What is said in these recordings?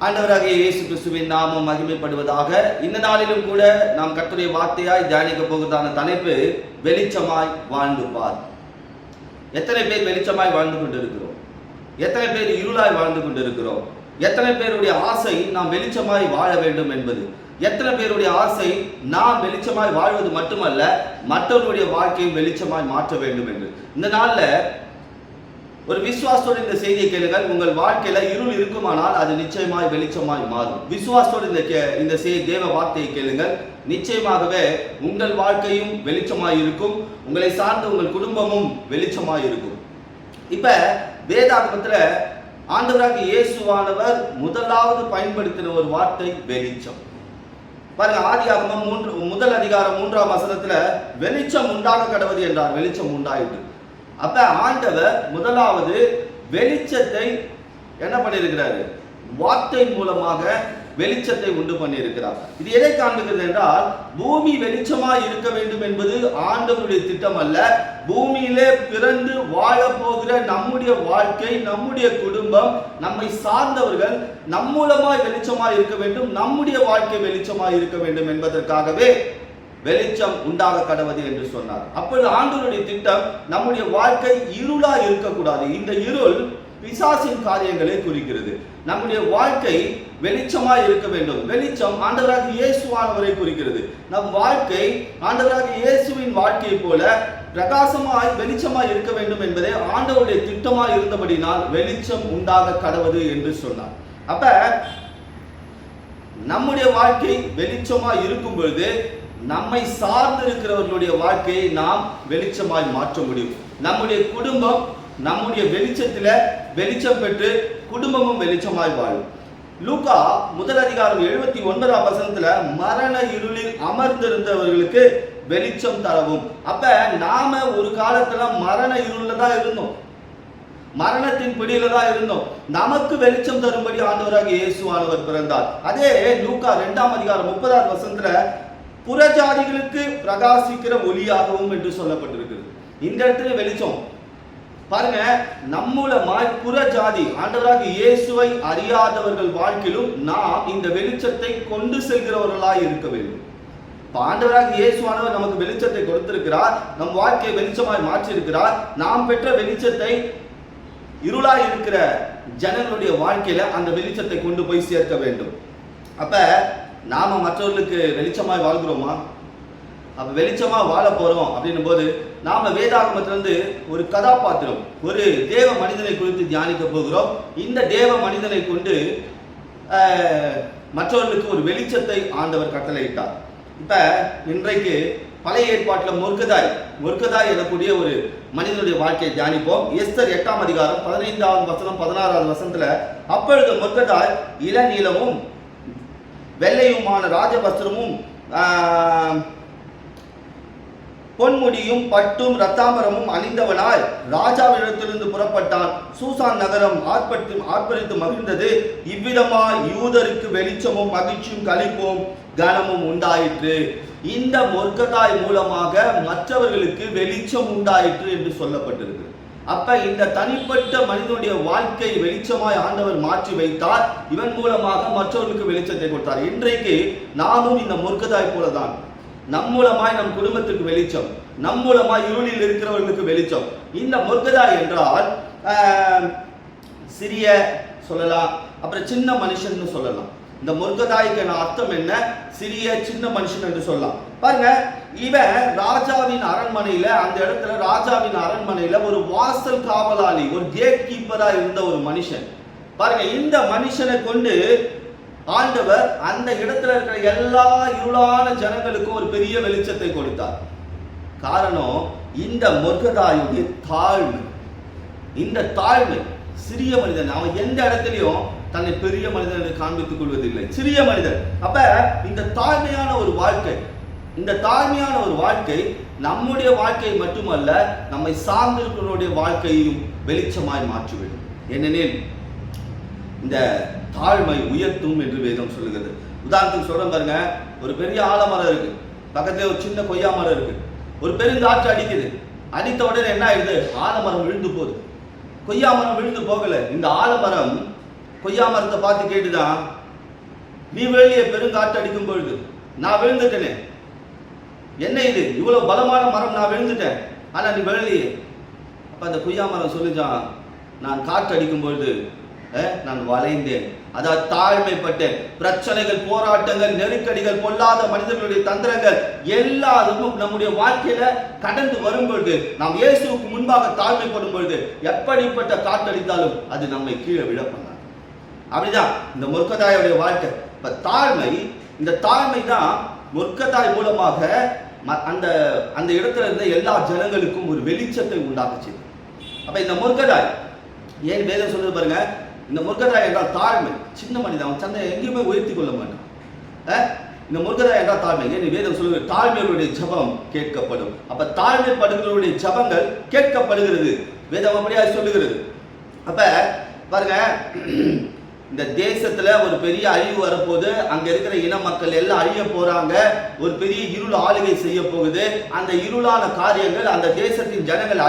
ஆண்டவராகிய இயேசு கிறிஸ்துவின் நாமம் மகிமைப்படுவதாக. இந்த நாளிலும் கூட நாம் கர்த்தருடைய வார்த்தையாய் தியானிக்க போகிறதான தலைப்பு வெளிச்சமாய் வாழ்ந்து பார். எத்தனை பேர் வெளிச்சமாய் வாழ்ந்து கொண்டிருக்கிறோம்? எத்தனை பேர் இருளாய் வாழ்ந்து கொண்டிருக்கிறோம்? எத்தனை பேருடைய ஆசை நாம் வெளிச்சமாய் வாழ வேண்டும் என்பது? எத்தனை பேருடைய ஆசை நாம் வெளிச்சமாய் வாழ்வது மட்டுமல்ல, மற்றவர்களுடைய வாழ்க்கையை வெளிச்சமாய் மாற்ற வேண்டும் என்று? இந்த நாள்ல ஒரு விசுவாசத்தோடு இந்த செய்தியை கேளுங்கள். உங்கள் வாழ்க்கையில இருள் இருக்குமானால் அது நிச்சயமாய் வெளிச்சமாய் மாறும். விசுவாசத்தோடு இந்த தேவ வார்த்தையை கேளுங்கள். நிச்சயமாகவே உங்கள் வாழ்க்கையும் வெளிச்சமாய் இருக்கும். உங்களை சார்ந்த உங்கள் குடும்பமும் வெளிச்சமாய் இருக்கும். இப்ப வேதாகமத்துல ஆண்டவராகிய இயேசுவானவர் முதலாவது பயன்படுத்தின ஒரு வார்த்தை வெளிச்சம். பாருங்க, ஆதியாகமம் 1 அதிகாரம் 3ஆம் வசனத்துல வெளிச்சம் உண்டாக கடவது என்றார். வெளிச்சம் உண்டாயிற்று. அப்ப ஆண்டவர் முதலாவது வெளிச்சத்தை என்ன பண்ணியிருக்கிறாரு? வார்த்தை மூலமாக வெளிச்சத்தை உண்டு பண்ணியிருக்கிறார். இது எதை காண்பிக்கிறது என்றால், பூமி வெளிச்சமாய் இருக்க வேண்டும் என்பது ஆண்டவருடைய திட்டம் அல்ல. பூமியிலே பிறந்து வாழ போகிற நம்முடைய வாழ்க்கை, நம்முடைய குடும்பம், நம்மை சார்ந்தவர்கள் நம் மூலமாய் வெளிச்சமாய் இருக்க வேண்டும், நம்முடைய வாழ்க்கை வெளிச்சமாய் இருக்க வேண்டும் என்பதற்காகவே வெளிச்சம் உண்டாக கடவது என்று சொன்னார். அப்பொழுது ஆண்டவருடைய திட்டம் நம்முடைய வாழ்க்கை இருளா இருக்கக்கூடாது. இந்த இருள் பிசாசின் காரியங்களை குறிக்கிறது. நம்முடைய வாழ்க்கை வெளிச்சமாய் இருக்க வேண்டும். வெளிச்சம் ஆண்டவராகிய இயேசுவானவரை குறிக்கிறது. நம் வாழ்க்கை ஆண்டவராகிய இயேசுவின் வாழ்க்கையை போல பிரகாசமாய் வெளிச்சமாய் இருக்க வேண்டும் என்பதே ஆண்டவருடைய திட்டமாய் இருந்தபடினால் வெளிச்சம் உண்டாக கடவது என்று சொன்னார். அப்ப நம்முடைய வாழ்க்கை வெளிச்சமாய் இருக்கும் பொழுது நம்மை சார்ந்து இருக்கிறவர்களுடைய வாழ்க்கையை நாம் வெளிச்சமாய் மாற்ற முடியும். நம்முடைய குடும்பம் நம்முடைய வெளிச்சத்துல வெளிச்சம் பெற்று குடும்பமும் வெளிச்சமாய் வாழும். லூக்கா 1 அதிகாரம் 79ஆம் வசனத்துல மரண இருளில் அமர்ந்திருந்தவர்களுக்கு வெளிச்சம் தரவும். அப்ப நாம ஒரு காலத்துல மரண இருள்ல தான் இருந்தோம், மரணத்தின் பிடியில தான் இருந்தோம். நமக்கு வெளிச்சம் தரும்படி ஆண்டவராகிய இயேசுவானவர் பிறந்தார். அதே லூக்கா 2ஆம் அதிகாரம் 30ஆம் வசனத்துல புறஜாதிகளுக்கு பிரகாசிக்கிற ஒளியாகவும் என்று சொல்லப்பட்டிருக்கிறது. இந்த இடத்துல வெளிச்சம் பாருங்க, நம்மூலமாய் புறஜாதி ஆண்டவராகிய இயேசுவை அறியாதவர்கள் வாழ்க்கையிலும் நாம் இந்த வெளிச்சத்தை கொண்டு செல்கிறவர்களாய் இருக்க வேண்டும். ஆண்டவராகிய இயேசுவானவர் நமக்கு வெளிச்சத்தை கொடுத்திருக்கிறார், நம் வாழ்க்கையை வெளிச்சமாய் மாற்றி இருக்கிறார். நாம் பெற்ற வெளிச்சத்தை இருளாய் இருக்கிற ஜனங்களுடைய வாழ்க்கையில அந்த வெளிச்சத்தை கொண்டு போய் சேர்க்க வேண்டும். அப்ப நாம மற்றவர்களுக்கு வெளிச்சமாய் வாழ்கிறோமா? அப்ப வெளிச்சமா வாழ போறோம் அப்படின்னும் போது நாம வேதாகமத்திலிருந்து ஒரு கதாபாத்திரம், ஒரு தேவ மனிதனை குறித்து தியானிக்க போகிறோம். இந்த தேவ மனிதனை கொண்டு மற்றவர்களுக்கு ஒரு வெளிச்சத்தை ஆண்டவர் கட்டளையிட்டார். இப்ப இன்றைக்கு பழைய ஏற்பாட்டில் மொர்கதாய் எனக்கூடிய ஒரு மனிதனுடைய வாழ்க்கையை தியானிப்போம். எஸ்தர் 8ஆம் அதிகாரம் 15ஆம் வசனம் 16ஆம் வசனத்துல, அப்பொழுது மொர்கதாய் இளநீலமும் வெள்ளையுமான ராஜவஸ்திரமும் பொன்முடியும் பட்டும் இரத்தாம்பரமும் அணிந்தவனாய் ராஜாவிடத்திலிருந்து புறப்பட்டான். சூசான் நகரம் ஆர்ப்பரித்து மகிழ்ந்தது. இவ்விதமாய் யூதருக்கு வெளிச்சமும் மகிழ்ச்சியும் களிப்பும் கனமும் உண்டாயிற்று. இந்த மொர்கதாய் மூலமாக மற்றவர்களுக்கு வெளிச்சம் உண்டாயிற்று என்று சொல்லப்பட்டிருக்கு. அப்ப இந்த தனிப்பட்ட மனிதனுடைய வாழ்க்கை வெளிச்சமாய் ஆண்டவர் மாற்றி வைத்தார். இவன் மூலமாக மற்றவர்களுக்கு வெளிச்சத்தை கொடுத்தார். இன்றைக்கு நாமும் இந்த மொர்கதாய் போலதான். நம் மூலமாய் நம் குடும்பத்துக்கு வெளிச்சம், நம் மூலமாய் இருளில் இருக்கிறவர்களுக்கு வெளிச்சம். இந்த மொர்கதாய் என்றால் சிறிய சொல்லலாம், அப்புறம் சின்ன மனுஷன் சொல்லலாம். இந்த மொர்கதாய்க்கு அர்த்தம் என்ன? சிறிய சின்ன மனுஷன் என்று சொல்லலாம். பாருங்க, இவன் ராஜாவின் அரண்மனையில, அந்த இடத்துல ராஜாவின் அரண்மனையில ஒரு வாசல் காவலாளி, ஒரு கேட் கீப்பரா இருந்த ஒரு மனுஷன். பாருங்க, இந்த மனுஷனை கொண்டு ஆண்டவர் அந்த இடத்துல இருக்கிற எல்லா இருளான ஜனங்களுக்கும் ஒரு பெரிய வெளிச்சத்தை கொடுத்தார். காரணம் இந்த மொர்கதாயுடைய தாழ்மை. இந்த தாழ்மை, சிறிய மனிதன், அவன் எந்த இடத்துலயும் தன்னை பெரிய மனிதனை காண்பித்துக் கொள்வதில்லை, சிறிய மனிதன். அப்ப இந்த தாழ்மையான ஒரு வாழ்க்கை, இந்த தாழ்மையான ஒரு வாழ்க்கை நம்முடைய வாழ்க்கை மட்டுமல்ல, நம்மை சார்ந்திருக்கிறவருடைய வாழ்க்கையையும் வெளிச்சமாய் மாற்றிவிடும். ஏனெனில் இந்த தாழ்மை உயர்த்தும் என்று வேதம் சொல்லுகிறது. உதாரணத்துக்கு சொல்றேன் பாருங்க, ஒரு பெரிய ஆலமரம் இருக்கு, பக்கத்துல ஒரு சின்ன கொய்யா மரம் இருக்கு. ஒரு பெருங்காற்று அடிக்குது, அடித்த உடனே என்ன ஆயிடுது? ஆலமரம் விழுந்து போகுது. கொய்யா மரம் விழுந்து போகல, இந்த ஆலமரம் கொய்யா மரத்தை பார்த்து கேட்டுதான், நீ வெளியே பெருங்காற்று அடிக்கும் பொழுது நான் விழுந்துட்டேனே, என்ன இது இவ்வளவு பலமான மரம், நான் விழுந்துட்டேன், ஆனா நீ விழலையே. அப்ப அந்த கொய்யா மரம் சொல்லுச்சான், நான் காற்று அடிக்கும் பொழுது நான் வளைந்தேன், அதாவது தாழ்மைப்பட்டேன். பிரச்சனைகள், போராட்டங்கள், நெருக்கடிகள், பொல்லாத மனிதர்களுடைய தந்திரங்கள் எல்லாரும் நம்முடைய வாழ்க்கையில கடந்து வரும் பொழுது, நாம் இயேசுவுக்கு முன்பாக தாழ்மைப்படும் பொழுது எப்படிப்பட்ட காற்றடித்தாலும் அது நம்மை கீழே விழ பண்ணாது. அப்படிதான் இந்த மொர்க்கதாயுடைய வாழ்க்கை. இப்ப தாழ்மை, இந்த தாழ்மை தான் மொர்க்கதாய் மூலமாக அந்த அந்த இடத்துல இருந்த எல்லா ஜனங்களுக்கும் ஒரு வெளிச்சத்தை உண்டாக்குச்சு. அப்ப இந்த மொர்க்கதாய் ஏன் வேதம் சொல்றது பாருங்க, இந்த மொர்க்கதாய் என்றால் தாழ்மை. சின்ன மனிதன், அவன் சந்தை எங்கேயுமே உயர்த்தி கொள்ள மாட்டான். இந்த மொர்க்கதாய் என்றால் தாழ்மை. ஏன் வேதம் சொல்லுவது, தாழ்மையுடைய ஜபம் கேட்கப்படும். அப்ப தாழ்மைப்படுகளுடைய ஜபங்கள் கேட்கப்படுகிறது, வேதம் அப்படியா சொல்லுகிறது. அப்ப பாருங்க, இந்த தேசத்துல ஒரு பெரிய அழிவு வரப்போகுது, அங்க இருக்கிற இன மக்கள் எல்லாம் அழிய போறாங்க, ஒரு பெரிய இருள் ஆளுகை செய்ய போகுது. அந்த இருளான காரியங்கள் அந்த தேசத்தின் ஜனங்கள்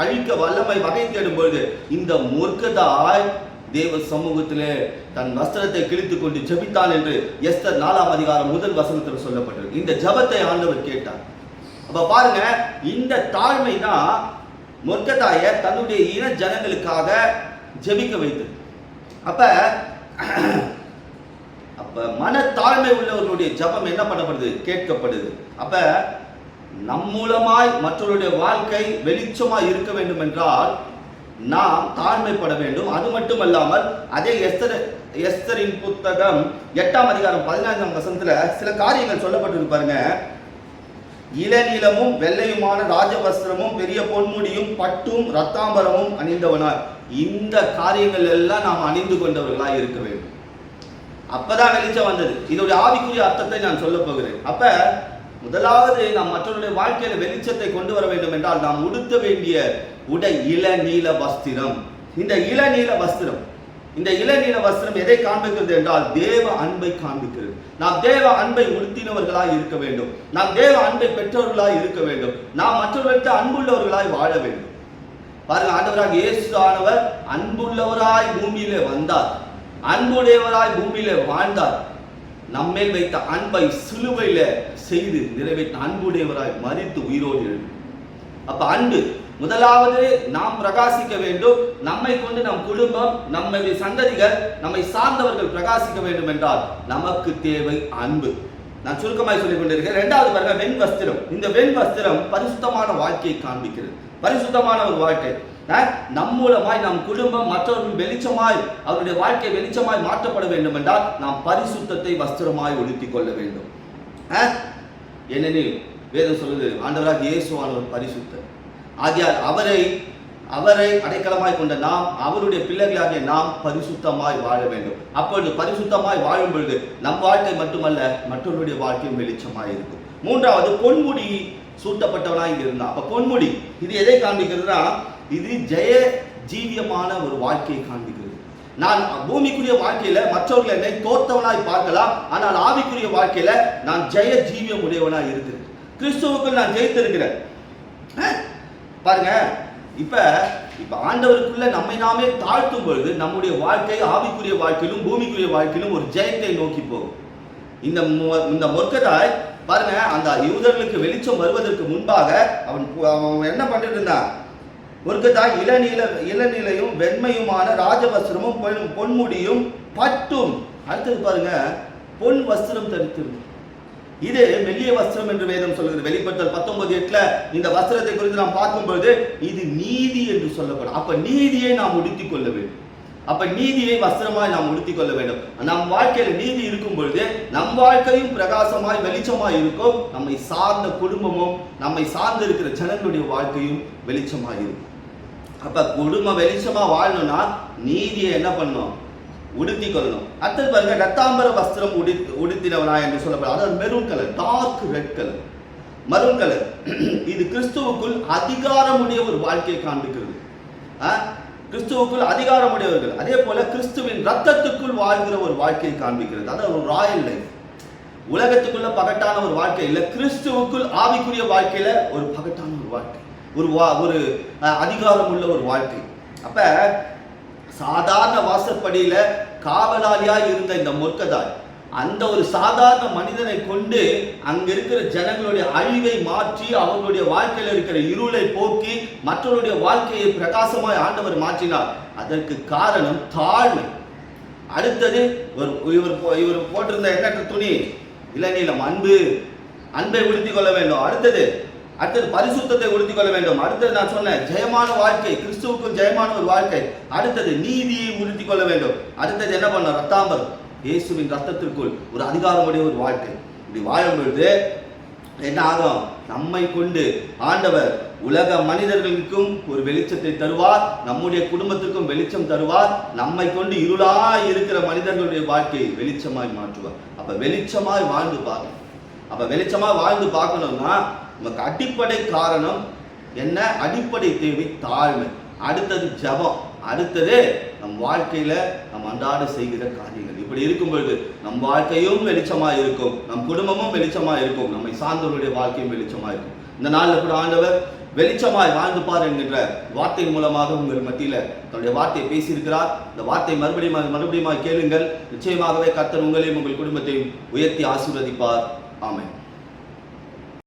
அழிக்க வல்லமை வகை தேடும் பொழுது இந்த மொர்க்கதாய் தேவ சமூகத்திலே தன் வஸ்திரத்தை கிழித்துக் கொண்டு ஜெபித்தான் என்று எஸ்தர் 4ஆம் அதிகாரம் 1 வசனத்தில் சொல்லப்பட்டிருக்கு. இந்த ஜபத்தை ஆண்டவர் கேட்டார். அப்ப பாருங்க, இந்த தாழ்மை தான் மொர்க்கதாய தன்னுடைய இன ஜனங்களுக்காக ஜெபிக்க வைத்தது. அப்ப மன தாழ்மை உள்ளவர்களுடைய ஜபம் என்ன பண்ணப்படுது, கேட்கப்படுது. அப்ப நம் மூலமாய் மற்றவருடைய வாழ்க்கை வெளிச்சமாய் இருக்க வேண்டும் என்றால் நாம் தாழ்மைப்பட வேண்டும். அது மட்டுமல்லாமல் அதே எஸ்தரின் புத்தகம் 8ஆம் அதிகாரம் 15ஆம் வசனத்துல சில காரியங்கள் சொல்லப்பட்டு பாருங்க. இளநீலமும் வெள்ளையுமான ராஜவஸ்திரமும் பெரிய பொன்முடியும் பட்டும் ரத்தாம்பரமும் அணிந்தவனாய், இந்த காரியங்கள் எல்லாம் நாம் அணிந்து கொண்டவர்களாய் இருக்க வேண்டும். அப்பதான் வெளிச்சம் வந்தது. இதோடைய ஆவிக்குரிய அர்த்தத்தை நான் சொல்ல போகிறேன். அப்ப முதலாவது நாம் மற்றவருடைய வாழ்க்கையில வெளிச்சத்தை கொண்டு வர வேண்டும் என்றால் நாம் உடுத்த வேண்டிய உடை இளநீல வஸ்திரம். இந்த இளநீல வஸ்திரம் எதை காண்பிக்கிறது என்றால் தேவ அன்பை காண்பிக்கிறது. நாம் தேவ அன்பை உடுத்தினவர்களாய் இருக்க வேண்டும். நாம் தேவ அன்பை பெற்றவர்களாய் இருக்க வேண்டும். நாம் மற்றவர்களுக்கு அன்புள்ளவர்களாய் வாழ வேண்டும். பாருங்க, ஆண்டவராக இயேசு ஆனவர் அன்புள்ளவராய் பூமியிலே வந்தார், அன்புடையவராய் பூமியிலே வாழ்ந்தார். நம்மேல் வைத்த அன்பை சிலுவையில செய்து நிறைவேற்ற அன்புடையவராய் மரித்து உயிரோடு எழுது. அப்ப அன்பு முதலாவது நாம் பிரகாசிக்க வேண்டும். நம்மை கொண்டு நம் குடும்பம், நம்முடைய சந்ததிகள், நம்மை சார்ந்தவர்கள் பிரகாசிக்க வேண்டும் என்றால் நமக்கு தேவை அன்பு. நான் சுருக்கமாய் சொல்லிக் கொண்டிருக்கிறேன். இரண்டாவது பாருங்க, வெண் வஸ்திரம். இந்த வெண் வஸ்திரம் பரிசுத்தமான வாழ்க்கையை காண்பிக்கிறது. பரிசுத்தமான ஒரு வாழ்க்கை. நம் மூலமாய் நம் குடும்பம் மற்றவர்கள் வெளிச்சமாய் அவருடைய வாழ்க்கை வெளிச்சமாய் மாற்றப்பட வேண்டும் என்றால் நாம் பரிசுத்தத்தை வஸ்திரமாய் உடுத்திக் கொள்ள வேண்டும். ஏனெனில் வேதம் சொல்லுது, ஆண்டவராக இயேசுவானவர் பரிசுத்தர். ஆகியால் அவரை அடைக்கலமாய் கொண்ட நாம், அவருடைய பிள்ளைகளாகிய நாம் பரிசுத்தமாய் வாழ வேண்டும். அப்பொழுது பரிசுத்தமாய் வாழும் பொழுது நம் வாழ்க்கை மட்டுமல்ல மற்றவருடைய வாழ்க்கையும் வெளிச்சமாய் இருக்கும். மூன்றாவது, பொன்முடி சூட்டப்பட்டவனாய் இங்க இருந்தான். அப்ப பொன்முடி இது எதை காண்பிக்கிறதுனா, இது ஜெய ஜீவியமான ஒரு வாழ்க்கையை காண்பிக்கிறது. நான் பூமிக்குரிய வாழ்க்கையில மற்றவர்கள் என்னை தோத்தவனாய் பார்க்கலாம், ஆனால் ஆவிக்குரிய வாழ்க்கையில நான் ஜெய ஜீவியம் உடையவனாய் இருக்கிறேன். கிறிஸ்துவுக்குள் நான் ஜெயித்திருக்கிறேன். பாருங்க, இப்ப ஆண்டவருக்குள்ள நம்மை நாமே தாழ்த்தும் பொழுது நம்முடைய வாழ்க்கை ஆவிக்குரிய வாழ்க்கையிலும் பூமிக்குரிய வாழ்க்கையிலும் ஒரு ஜெயத்தை நோக்கி போகும். இந்த மொர்க்கதாய் பாருங்க, அந்த யூதர்களுக்கு வெளிச்சம் வருவதற்கு முன்பாக அவன் என்ன பண்ணிட்டு இருந்தான், மொர்க்கதாய் இளநீலையும் வெண்மையுமான ராஜவஸ்திரமும் பொன்முடியும் பட்டும், அடுத்தது பாருங்க பொன் வஸ்திரம் தரித்திருந்தான். இது மெல்லிய வஸ்திரம் என்று வேதம் சொல்கிறது. வெளிப்படுத்தல் 19:8 இந்த வஸ்திரத்தை குறித்து நாம் பார்க்கும்போது இது நீதி என்று சொல்லப்படும். அப்ப நீதியை நாம் உடுத்திக் கொள்ள வேண்டும். அப்ப நீதியை வஸ்திரமாய் நாம் உடுத்திக் கொள்ள வேண்டும். நம் வாழ்க்கையில நீதி இருக்கும் பொழுது நம் வாழ்க்கையும் பிரகாசமாய் வெளிச்சமாய் இருக்கும். நம்மை சார்ந்த குடும்பமும் நம்மை சார்ந்து இருக்கிற ஜனங்களுடைய வாழ்க்கையும் வெளிச்சமாய் இருக்கும். அப்ப குடும்பம் வெளிச்சமா வாழணும்னா நீதியை என்ன பண்ணணும், உடுத்தி கொள்ளணும். அடுத்தது பாருங்க, ரத்தாம்பர வஸ்திரம் உடுத்தினவனா என்று சொல்லப்படும். அதாவது maroon colour, dark red colour, maroon colour. இது கிறிஸ்துவுக்குள் அதிகாரமுடைய ஒரு வாழ்க்கையை காண்பிக்கிறது. கிறிஸ்துவுக்குள் அதிகாரமுடையவர்கள், அதே போல கிறிஸ்துவின் ரத்தத்துக்குள் வாழ்கிற ஒரு வாழ்க்கையை காண்பிக்கிறது. அதாவது ஒரு ராயல் லைஃப். உலகத்துக்குள்ள பகட்டான ஒரு வாழ்க்கை இல்லை, கிறிஸ்துவுக்குள் ஆவிக்குரிய வாழ்க்கையில ஒரு பகட்டான ஒரு வாழ்க்கை, ஒரு அதிகாரம் உள்ள ஒரு வாழ்க்கை. அப்ப சாதாரண வாசற்படியில காவலாளியாய் இருந்த இந்த மொர்க்கதாய் அந்த ஒரு சாதாரண மனிதனை கொண்டு அங்க இருக்கிற ஜனங்களுடைய அழிவை மாற்றி அவர்களுடைய வாழ்க்கையில் இருக்கிற இருளை போக்கி மற்றவருடைய வாழ்க்கையை பிரகாசமாய் ஆண்டவர் மாற்றினார். அதற்கு காரணம் தாழ்மை. அடுத்தது இவர் போட்டிருந்த எண்ணற்ற துணி இளநீளம், அன்பை உறுத்திக் கொள்ள வேண்டும். அடுத்தது பரிசுத்தத்தை உறுத்திக் கொள்ள வேண்டும். அடுத்தது நான் சொன்னேன் ஜெயமான வாழ்க்கை, கிறிஸ்துவுக்கும் ஜெயமான ஒரு வாழ்க்கை. அடுத்தது நீதியை உறுத்திக் கொள்ள வேண்டும். அடுத்தது என்ன பண்ண, ரத்தாம்பரம், இயேசுவின் ரத்தத்திற்குள் ஒரு அதிகாரமுடைய ஒரு வாழ்க்கை. இப்படி வாழும்பொழுது என்ன ஆகும், நம்மை கொண்டு ஆண்டவர் உலக மனிதர்களுக்கும் ஒரு வெளிச்சத்தை தருவார், நம்முடைய குடும்பத்துக்கும் வெளிச்சம் தருவார், நம்மை கொண்டு இருளாய் இருக்கிற மனிதர்களுடைய வாழ்க்கையை வெளிச்சமாய் மாற்றுவார். அப்ப வெளிச்சமாய் வாழ்ந்து பார்க்கணும். அப்ப வெளிச்சமாய் வாழ்ந்து பார்க்கணும்னா நமக்கு அடிப்படை காரணம் என்ன, அடிப்படை தேவை தாழ்மை. அடுத்தது ஜபம். அடுத்தது நம் வாழ்க்கையில நம் அன்றாட செய்கிற காரியங்கள். இப்படி இருக்கும் பொழுது நம் வாழ்க்கையும் வெளிச்சமா இருக்கும், நம் குடும்பமும் வெளிச்சமா இருக்கும், நம்மை சார்ந்தவருடைய வாழ்க்கையும் வெளிச்சமா இருக்கும். இந்த நாளில் கூட ஆண்டவர் வெளிச்சமாய் வாழ்ந்து பார் என்கின்ற வார்த்தை மூலமாக உங்கள் மத்தியில தன்னுடைய வார்த்தையை பேசியிருக்கிறார். இந்த வார்த்தை மறுபடியும் கேளுங்கள். நிச்சயமாகவே கர்த்தர் உங்களையும் உங்கள் குடும்பத்தையும் உயர்த்தி ஆசீர்வதிப்பார். ஆமென்.